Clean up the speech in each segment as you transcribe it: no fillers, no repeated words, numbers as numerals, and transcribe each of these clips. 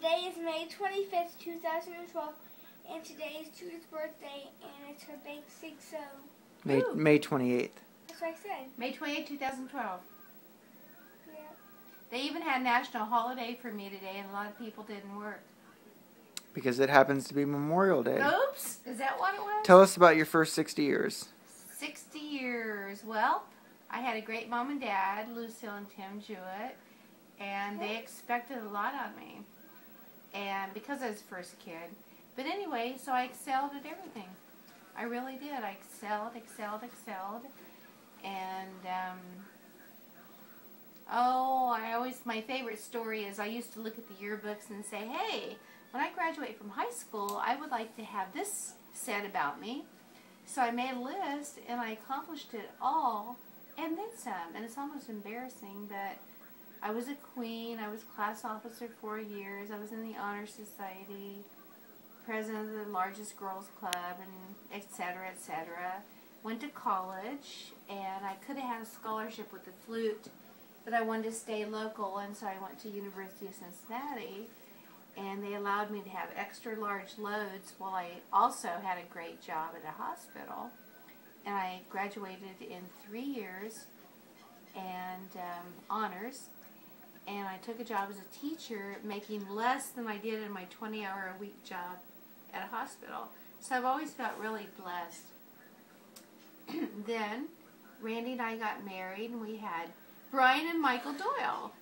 Today is May 25th, 2012, and today is Judy's birthday, and it's her big 6-0. May 28th. That's what I said. May 28th, 2012. Yeah. They even had national holiday for me today, and a lot of people didn't work. Because it happens to be Memorial Day. Oops! Is that what it was? Tell us about your first 60 years. 60 years. Well, I had a great mom and dad, Lucille and Tim Jewett, and they expected a lot of me. And because I was the first kid. But anyway, so I excelled at everything. I really did. I excelled. And, my favorite story is I used to look at the yearbooks and say, hey, when I graduate from high school, I would like to have this said about me. So I made a list, and I accomplished it all, and then some. And it's almost embarrassing, but I was a queen. I was class officer 4 years. I was in the Honor Society, president of the largest girls club, and et cetera, et cetera. Went to college, and I could have had a scholarship with the flute, but I wanted to stay local, and so I went to University of Cincinnati, and they allowed me to have extra large loads while I also had a great job at a hospital. And I graduated in 3 years and honors, and I took a job as a teacher making less than I did in my 20-hour-a-week job at a hospital. So I've always felt really blessed. Then Randy and I got married, and we had Brian and Michael Doyle,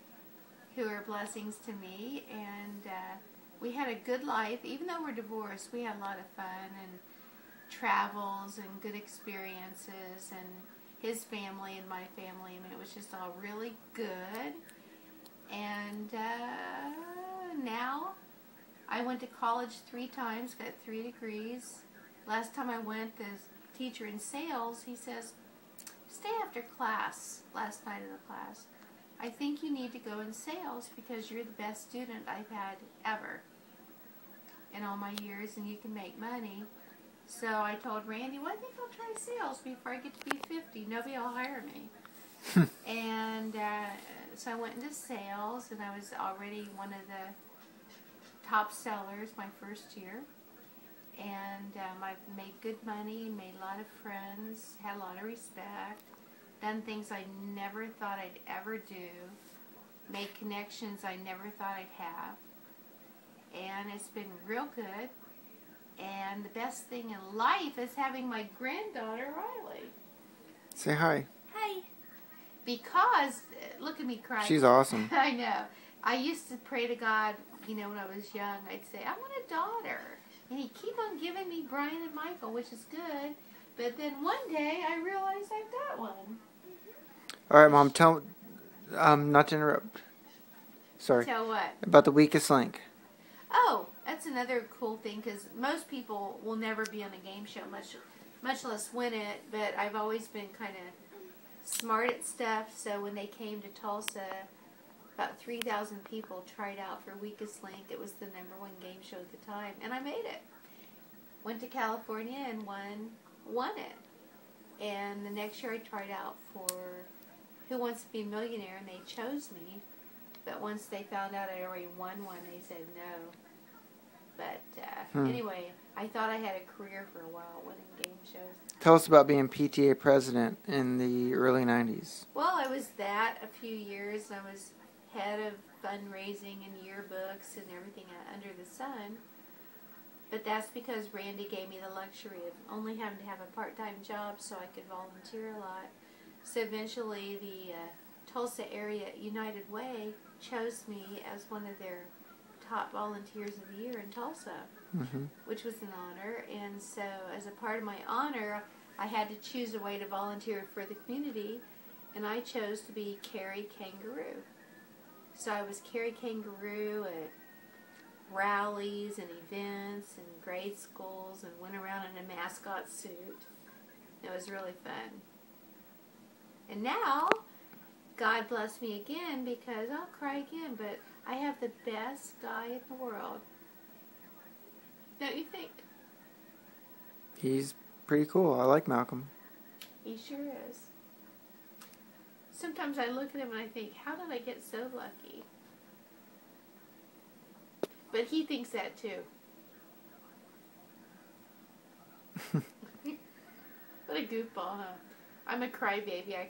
who are blessings to me, and we had a good life. Even though we're divorced, we had a lot of fun and travels and good experiences, and his family and my family. I mean, it was just all really good. And now I went to college 3 times, got 3 degrees. Last time I went, the teacher in sales, he says, stay after class, last night of the class. I think you need to go in sales because you're the best student I've had ever in all my years, and you can make money. So I told Randy, well, I think I'll try sales before I get to be 50. Nobody will hire me. And so I went into sales, and I was already one of the top sellers my first year. And I've made good money, made a lot of friends, had a lot of respect, done things I never thought I'd ever do, made connections I never thought I'd have. And it's been real good. And the best thing in life is having my granddaughter, Riley. Say hi. Hi. Because, look at me crying. She's awesome. I know. I used to pray to God, when I was young, I'd say, I want a daughter. And he'd keep on giving me Brian and Michael, which is good. But then one day, I realized I've got one. All right, Mom, tell, not to interrupt. Sorry. Tell what? About the weakest link. Oh, that's another cool thing, because most people will never be on a game show, much less win it. But I've always been kind of smart at stuff, so when they came to Tulsa, about 3,000 people tried out for Weakest Link. It was the #1 game show at the time, and I made it. Went to California and won it. And the next year I tried out for Who Wants to Be a Millionaire, and they chose me. But once they found out I already won one, they said no. But anyway, I thought I had a career for a while winning game shows. Tell us about being PTA president in the early 90s. Well, I was that a few years. I was head of fundraising and yearbooks and everything under the sun. But that's because Randy gave me the luxury of only having to have a part-time job so I could volunteer a lot. So eventually the Tulsa area United Way chose me as one of their top volunteers of the year in Tulsa, which was an honor. And so as a part of my honor, I had to choose a way to volunteer for the community, and I chose to be Carrie Kangaroo. So I was Carrie Kangaroo at rallies and events and grade schools, and went around in a mascot suit. It was really fun. And now, God bless me again, because I'll cry again, but I have the best guy in the world. Don't you think? He's pretty cool. I like Malcolm. He sure is. Sometimes I look at him and I think, how did I get so lucky? but he thinks that too. What a goofball, huh? I'm a crybaby. I